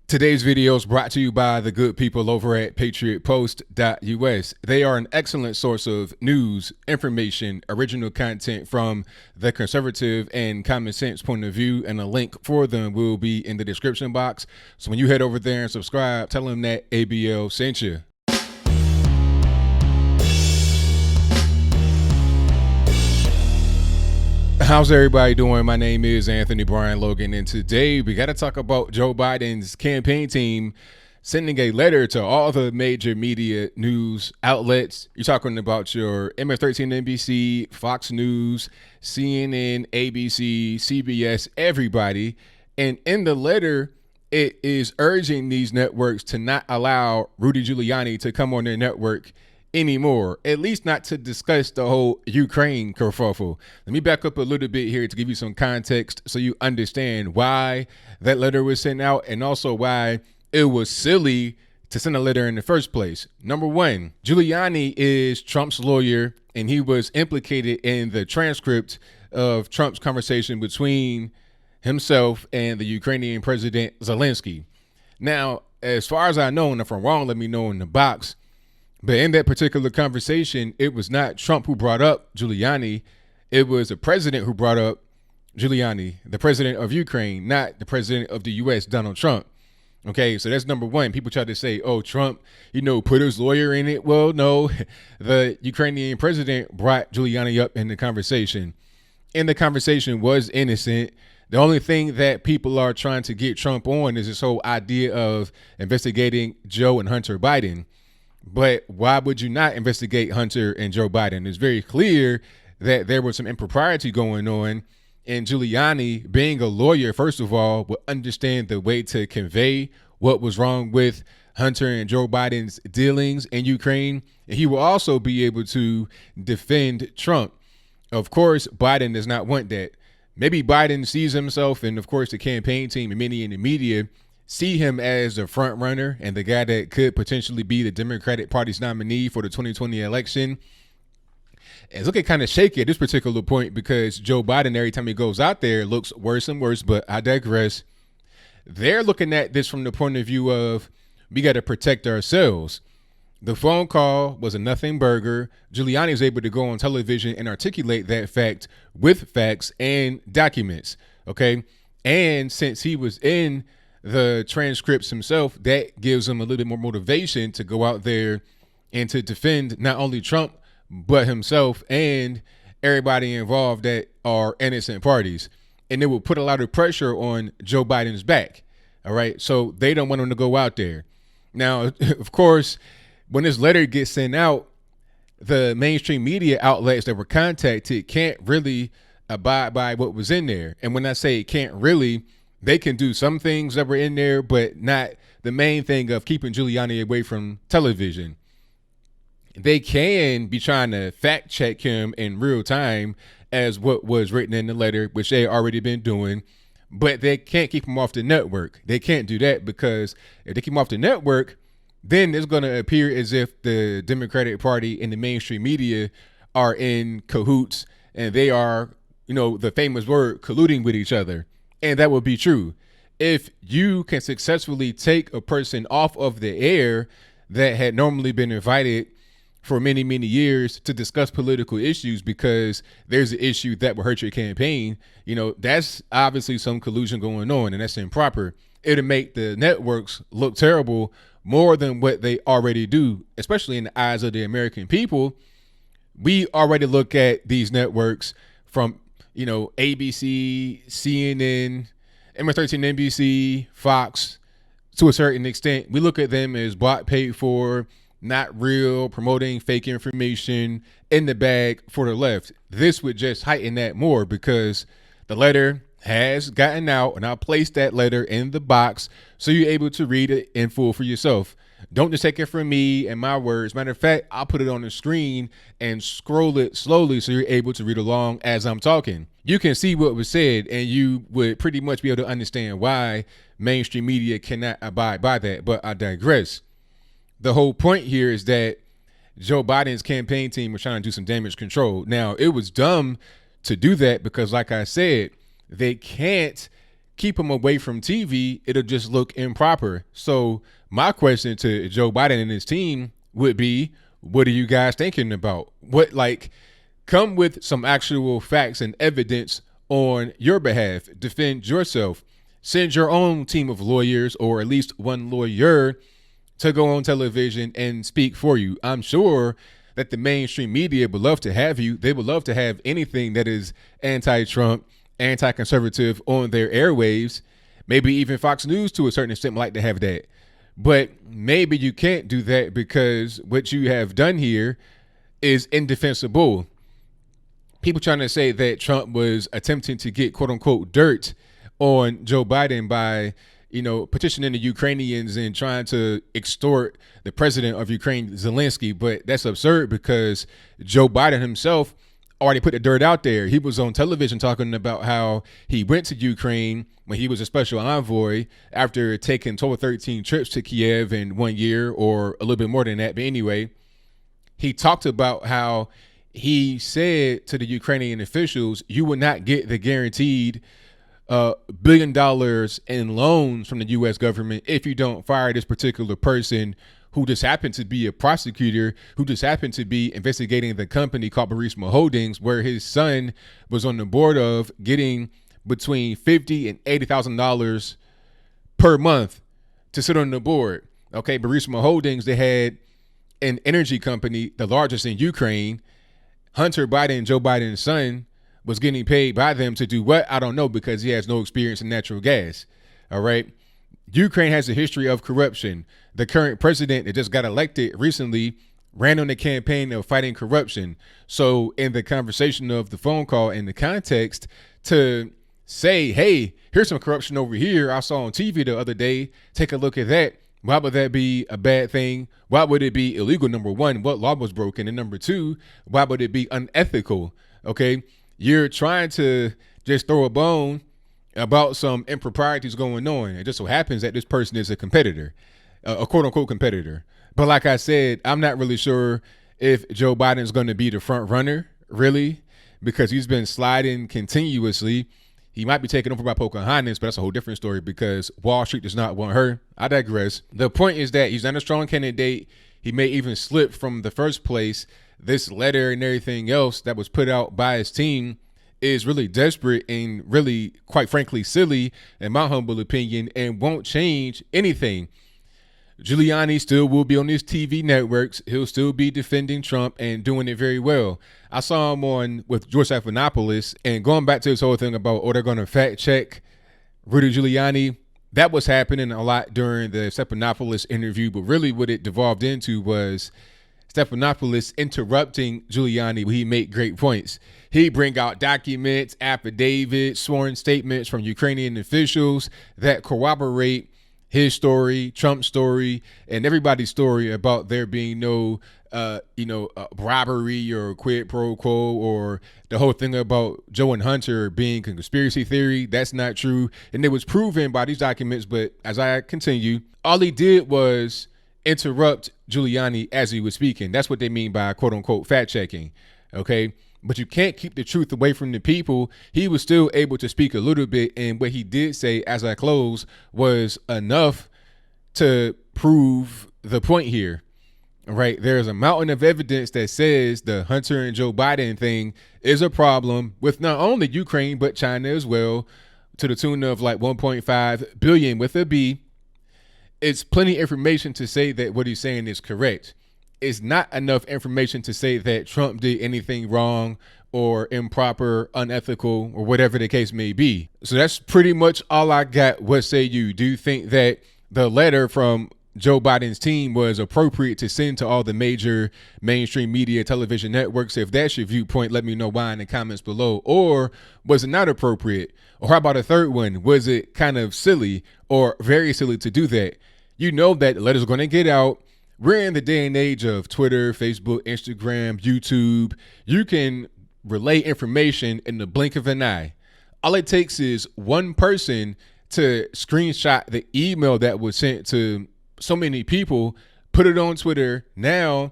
Today's video is brought to you by the good people over at patriotpost.us. They are an excellent source of news, information, original content from the conservative and common sense point of view, and a link for them will be in the description box. So when you head over there and subscribe, tell them that ABL sent you. How's everybody doing? My name is Anthony Brian Logan, and today we got to talk about Joe Biden's campaign team sending a letter to all the major media news outlets. You're talking about your MS-13 NBC, Fox News, CNN, ABC, CBS, everybody. And in the letter, it is urging these networks to not allow Rudy Giuliani to come on their network anymore, at least not to discuss the whole Ukraine kerfuffle. Let me back up a little bit here to give you some context so you understand why that letter was sent out and also why it was silly to send a letter in the first place. Number one, Giuliani is Trump's lawyer, and he was implicated in the transcript of Trump's conversation between himself and the Ukrainian President Zelensky. Now, as far as I know, and if I'm wrong, let me know in the box. But in that particular conversation, it was not Trump who brought up Giuliani. It was the president who brought up Giuliani, the president of Ukraine, not the president of the U.S., Donald Trump. Okay, so that's number one. People try to say, oh, Trump, put his lawyer in it. Well, no, the Ukrainian president brought Giuliani up in the conversation. And the conversation was innocent. The only thing that people are trying to get Trump on is this whole idea of investigating Joe and Hunter Biden. But why would you not investigate Hunter and Joe Biden? It's very clear that there was some impropriety going on, and Giuliani, being a lawyer, first of all, would understand the way to convey what was wrong with Hunter and Joe Biden's dealings in Ukraine. And he will also be able to defend Trump. Of course, Biden does not want that. Maybe Biden sees himself, and of course the campaign team and many in the media see him as the front runner and the guy that could potentially be the Democratic Party's nominee for the 2020 election. And it's looking kind of shaky at this particular point because Joe Biden, every time he goes out there, looks worse and worse, but I digress. They're looking at this from the point of view of we got to protect ourselves. The phone call was a nothing burger. Giuliani is able to go on television and articulate that fact with facts and documents, okay? And since he was in the transcripts himself, that gives him a little bit more motivation to go out there and to defend not only Trump, but himself and everybody involved that are innocent parties. And it will put a lot of pressure on Joe Biden's back. All right. So they don't want him to go out there. Now, of course, when this letter gets sent out, the mainstream media outlets that were contacted can't really abide by what was in there. And when I say can't really, they can do some things that were in there, but not the main thing of keeping Giuliani away from television. They can be trying to fact check him in real time as what was written in the letter, which they already been doing, but they can't keep him off the network. They can't do that because if they keep him off the network, then it's going to appear as if the Democratic Party and the mainstream media are in cahoots and they are, the famous word, colluding with each other. And that would be true. If you can successfully take a person off of the air that had normally been invited for many, many years to discuss political issues because there's an issue that will hurt your campaign, that's obviously some collusion going on, and that's improper. It'll make the networks look terrible more than what they already do, especially in the eyes of the American people. We already look at these networks from ABC, CNN, MS-13 NBC, Fox, to a certain extent. We look at them as bought, paid for, not real, promoting fake information, in the bag for the left. This would just heighten that more because the letter has gotten out, and I'll place that letter in the box so you're able to read it in full for yourself. Don't just take it from me and my words. Matter of fact, I'll put it on the screen and scroll it slowly so you're able to read along as I'm talking. You can see what was said, and you would pretty much be able to understand why mainstream media cannot abide by that, but I digress. The whole point here is that Joe Biden's campaign team was trying to do some damage control. Now, it was dumb to do that because, like I said, they can't keep him away from TV, it'll just look improper. So my question to Joe Biden and his team would be, what are you guys thinking about? Come with some actual facts and evidence on your behalf. Defend yourself. Send your own team of lawyers, or at least one lawyer, to go on television and speak for you. I'm sure that the mainstream media would love to have you. They would love to have anything that is anti-Trump, anti-conservative on their airwaves. Maybe even Fox News to a certain extent would like to have that. But maybe you can't do that because what you have done here is indefensible. People trying to say that Trump was attempting to get quote unquote dirt on Joe Biden by, petitioning the Ukrainians and trying to extort the president of Ukraine, Zelensky. But that's absurd because Joe Biden himself already put the dirt out there. He was on television talking about how he went to Ukraine when he was a special envoy after taking 12 or 13 trips to Kiev in 1 year, or a little bit more than that. But anyway, he talked about how he said to the Ukrainian officials, you will not get the guaranteed $1 billion in loans from the U.S. government if you don't fire this particular person who just happened to be a prosecutor, who just happened to be investigating the company called Burisma Holdings, where his son was on the board of, getting between $50,000 and $80,000 per month to sit on the board. Okay, Burisma Holdings, they had an energy company, the largest in Ukraine. Hunter Biden, Joe Biden's son, was getting paid by them to do what? I don't know, because he has no experience in natural gas. All right. Ukraine has a history of corruption. The current president that just got elected recently ran on the campaign of fighting corruption. So in the conversation of the phone call, in the context, to say, hey, here's some corruption over here I saw on TV the other day, take a look at that. Why would that be a bad thing? Why would it be illegal? Number one, what law was broken? And number two, why would it be unethical? Okay. You're trying to just throw a bone about some improprieties going on. It just so happens that this person is a competitor, a quote unquote competitor. But like I said, I'm not really sure if Joe Biden is going to be the front runner, really, because he's been sliding continuously. He might be taken over by Pocahontas, but that's a whole different story because Wall Street does not want her. I digress. The point is that he's not a strong candidate. He may even slip from the first place. This letter and everything else that was put out by his team is really desperate and really, quite frankly, silly, in my humble opinion, and won't change anything. Giuliani still will be on his TV networks. He'll still be defending Trump and doing it very well. I saw him on with George Stephanopoulos, and going back to this whole thing about, they're going to fact check Rudy Giuliani. That was happening a lot during the Stephanopoulos interview, but really what it devolved into was Stephanopoulos interrupting Giuliani when he made great points. He'd bring out documents, affidavits, sworn statements from Ukrainian officials that corroborate his story, Trump's story, and everybody's story about there being no, robbery or quid pro quo, or the whole thing about Joe and Hunter being a conspiracy theory. That's not true. And it was proven by these documents. But as I continue, all he did was interrupt Giuliani as he was speaking. That's what they mean by quote unquote fact checking. Okay. But you can't keep the truth away from the people. He was still able to speak a little bit. And what he did say as I close was enough to prove the point here. Right. There's a mountain of evidence that says the Hunter and Joe Biden thing is a problem with not only Ukraine, but China as well, to the tune of like 1.5 billion with a B. It's plenty of information to say that what he's saying is correct. It's not enough information to say that Trump did anything wrong or improper, unethical, or whatever the case may be. So that's pretty much all I got. What say you? Do you think that the letter from Joe Biden's team was appropriate to send to all the major mainstream media television networks? If that's your viewpoint, let me know why in the comments below. Or was it not appropriate? Or how about a third one? Was it kind of silly or very silly to do that? You know that the letter's going to get out. We're in the day and age of Twitter, Facebook, Instagram, YouTube. You can relay information in the blink of an eye. All it takes is one person to screenshot the email that was sent to so many people, put it on Twitter. Now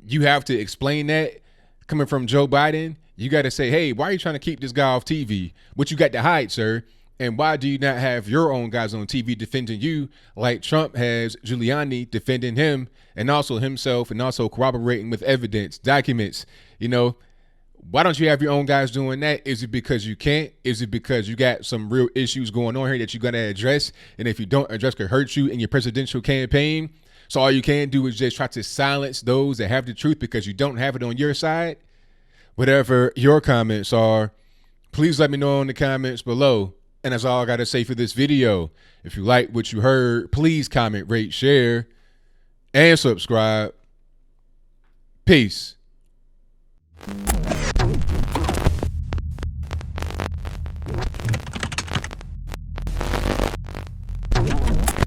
you have to explain that coming from Joe Biden. You got to say, hey, why are you trying to keep this guy off TV? What you got to hide, sir? And why do you not have your own guys on TV defending you like Trump has Giuliani defending him and also himself and also corroborating with evidence, documents? You know, why don't you have your own guys doing that? Is it because you can't? Is it because you got some real issues going on here that you got to address? And if you don't address, could hurt you in your presidential campaign? So all you can do is just try to silence those that have the truth because you don't have it on your side? Whatever your comments are, please let me know in the comments below. And that's all I got to say for this video. If you like what you heard, please comment, rate, share, and subscribe. Peace.